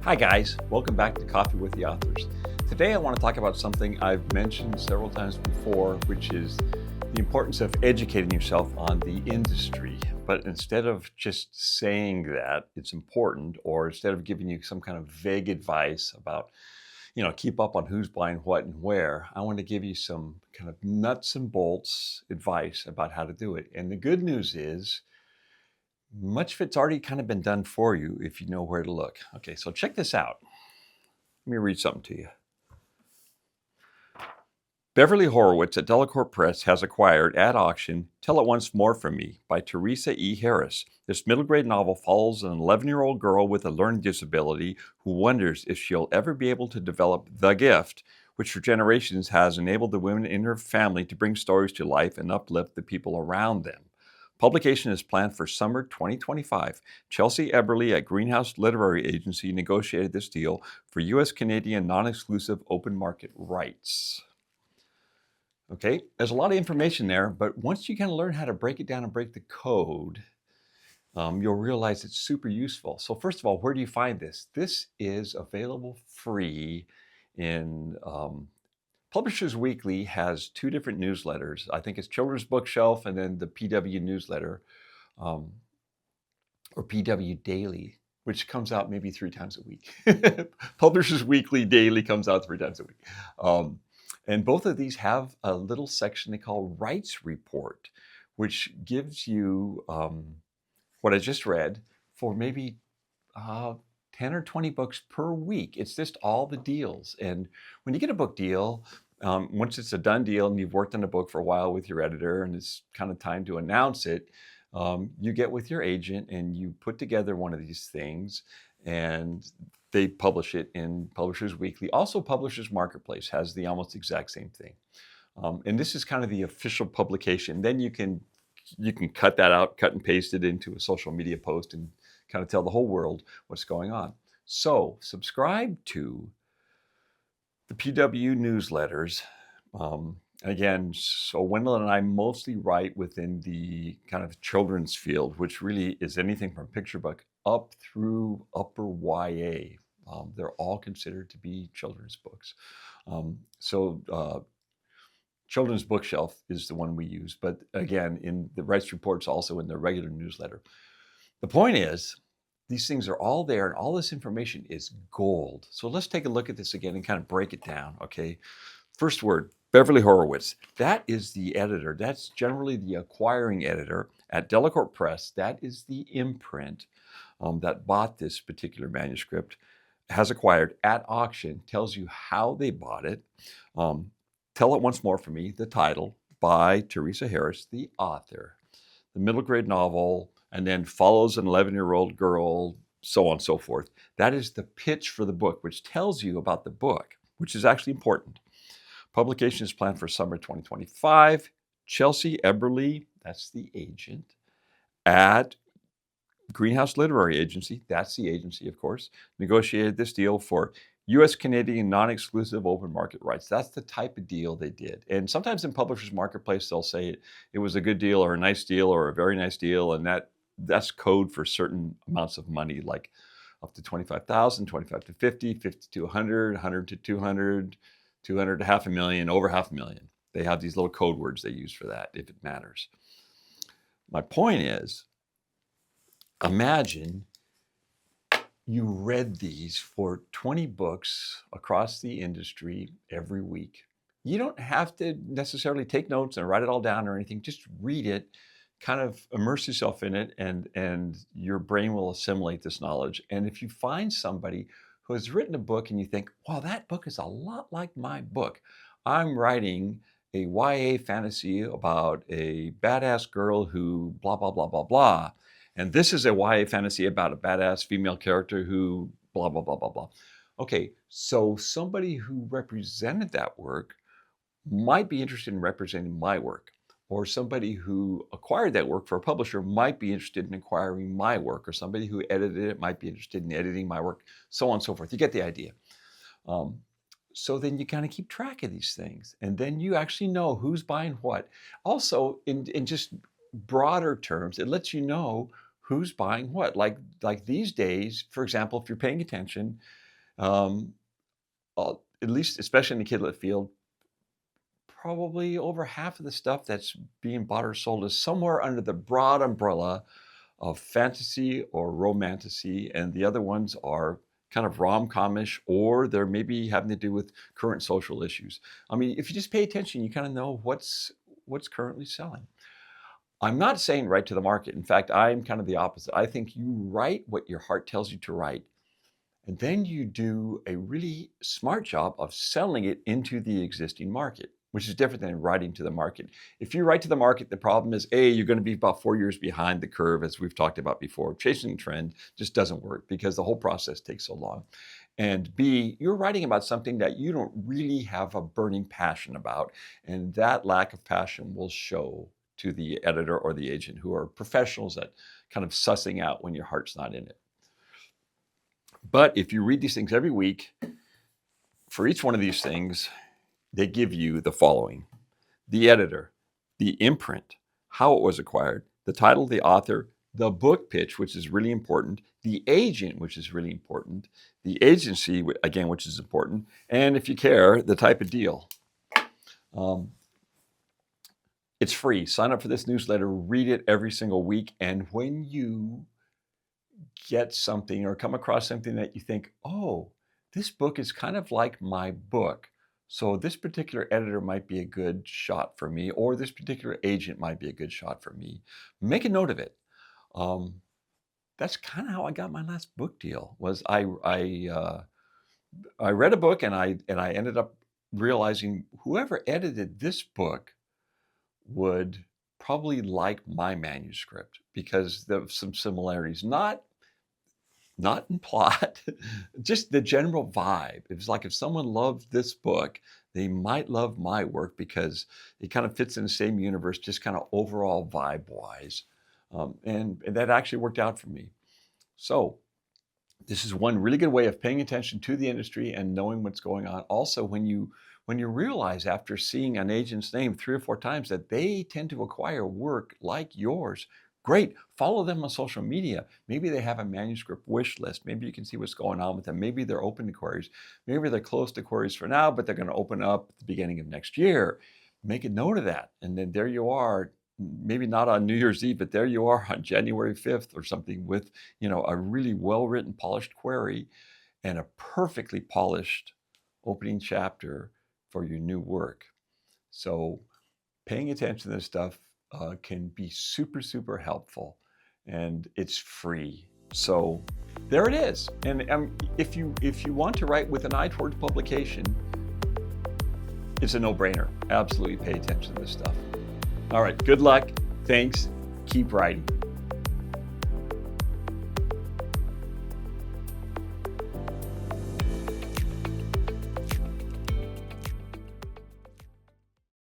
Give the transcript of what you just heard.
Hi guys, welcome back to Coffee with the Authors. Today I want to talk about something I've mentioned several times before, which is the importance of educating yourself on the industry. But instead of just saying that it's important, or instead of giving you some kind of vague advice about, keep up on who's buying what and where, I want to give you some kind of nuts and bolts advice about how to do it. And the good news is, much of it's already kind of been done for you if you know where to look. Okay, so check this out. Let me read something to you. Beverly Horowitz at Delacorte Press has acquired at auction Tell It Once More From Me by Teresa E. Harris. This middle grade novel follows an 11-year-old girl with a learning disability who wonders if she'll ever be able to develop the gift, which for generations has enabled the women in her family to bring stories to life and uplift the people around them. Publication is planned for summer 2025. Chelsea Eberly at Greenhouse Literary Agency negotiated this deal for U.S.-Canadian non-exclusive open market rights. Okay, there's a lot of information there, but once you kind of learn how to break it down and break the code, you'll realize it's super useful. So first of all, where do you find this? This is available free in Publishers Weekly has two different newsletters. I think it's Children's Bookshelf and then the PW newsletter, or PW Daily, which comes out maybe 3 times a week. Publishers Weekly Daily comes out 3 times a week. And both of these have a little section they call Rights Report, which gives you what I just read for maybe 10 or 20 books per week. It's just all the deals. And when you get a book deal, once it's a done deal and you've worked on a book for a while with your editor and it's kind of time to announce it, you get with your agent and you put together one of these things and they publish it in Publishers Weekly. Also, Publishers Marketplace has the almost exact same thing. And this is kind of the official publication. Then you can cut that out, cut and paste it into a social media post and kind of tell the whole world what's going on. So subscribe to the PW newsletters. Again, so Wendelin and I mostly write within the kind of children's field, which really is anything from picture book up through upper YA. They're all considered to be children's books. Children's Bookshelf is the one we use, but again, in the rights reports, also in the regular newsletter. The point is, these things are all there and all this information is gold. So let's take a look at this again and kind of break it down, okay? First word, Beverly Horowitz. That is the editor. That's generally the acquiring editor at Delacorte Press. That is the imprint that bought this particular manuscript, has acquired at auction, tells you how they bought it. Tell It Once More From Me, the title, by Teresa Harris, the author. The middle grade novel, and then follows an 11-year-old girl, so on and so forth. That is the pitch for the book, which tells you about the book, which is actually important. Publication is planned for summer 2025. Chelsea Eberly, that's the agent, at Greenhouse Literary Agency, that's the agency, of course, negotiated this deal for U.S.-Canadian non-exclusive open market rights. That's the type of deal they did. And sometimes in Publishers Marketplace, they'll say it was a good deal or a nice deal or a very nice deal, and that's code for certain amounts of money, like up to $25,000, $25,000 to $50,000, $50,000 to $100,000, $100,000 to $200,000, $200,000 to $500,000, over $500,000. They have these little code words they use for that, if it matters. My point is, imagine you read these for 20 books across the industry every week. You don't have to necessarily take notes and write it all down or anything. Just read it, kind of immerse yourself in it, and your brain will assimilate this knowledge. And if you find somebody who has written a book and you think, wow, that book is a lot like my book. I'm writing a YA fantasy about a badass girl who blah, blah, blah, blah, blah. And this is a YA fantasy about a badass female character who blah, blah, blah, blah, blah. Okay, so somebody who represented that work might be interested in representing my work, or somebody who acquired that work for a publisher might be interested in acquiring my work, or somebody who edited it might be interested in editing my work, so on and so forth. You get the idea. So then you kind of keep track of these things, and then you actually know who's buying what. Also, in just broader terms, it lets you know who's buying what. Like these days, for example, if you're paying attention, um, at least, especially in the kidlit field, probably over half of the stuff that's being bought or sold is somewhere under the broad umbrella of fantasy or romantasy, and the other ones are kind of rom-comish, or they're maybe having to do with current social issues. I mean, if you just pay attention, you kind of know what's currently selling. I'm not saying write to the market. In fact, I'm kind of the opposite. I think you write what your heart tells you to write, and then you do a really smart job of selling it into the existing market, which is different than writing to the market. If you write to the market, the problem is, A, you're going to be about 4 years behind the curve, as we've talked about before. Chasing the trend just doesn't work because the whole process takes so long. And B, you're writing about something that you don't really have a burning passion about, and that lack of passion will show to the editor or the agent, who are professionals at kind of sussing out when your heart's not in it. But if you read these things every week, for each one of these things, they give you the following: the editor, the imprint, how it was acquired, the title, the author, the book pitch, which is really important, the agent, which is really important, the agency, again, which is important, and if you care, the type of deal. It's free. Sign up for this newsletter, read it every single week, and when you get something or come across something that you think, oh, this book is kind of like my book, so this particular editor might be a good shot for me, or this particular agent might be a good shot for me, make a note of it. That's kind of how I got my last book deal. Was I read a book, and I ended up realizing whoever edited this book would probably like my manuscript because there were some similarities, not in plot, just the general vibe. It was like if someone loved this book, they might love my work because it kind of fits in the same universe, just kind of overall vibe-wise. And that actually worked out for me. So this is one really good way of paying attention to the industry and knowing what's going on. Also, when you realize after seeing an agent's name 3 or 4 times that they tend to acquire work like yours, great. Follow them on social media. Maybe they have a manuscript wish list. Maybe you can see what's going on with them. Maybe they're open to queries. Maybe they're close to queries for now, but they're going to open up at the beginning of next year. Make a note of that. And then there you are, maybe not on New Year's Eve, but there you are on January 5th or something with, a really well-written, polished query and a perfectly polished opening chapter for your new work. So paying attention to this stuff can be super, super helpful, and it's free. So there it is. And if you want to write with an eye towards publication, it's a no-brainer. Absolutely pay attention to this stuff. All right, good luck. Thanks. Keep writing.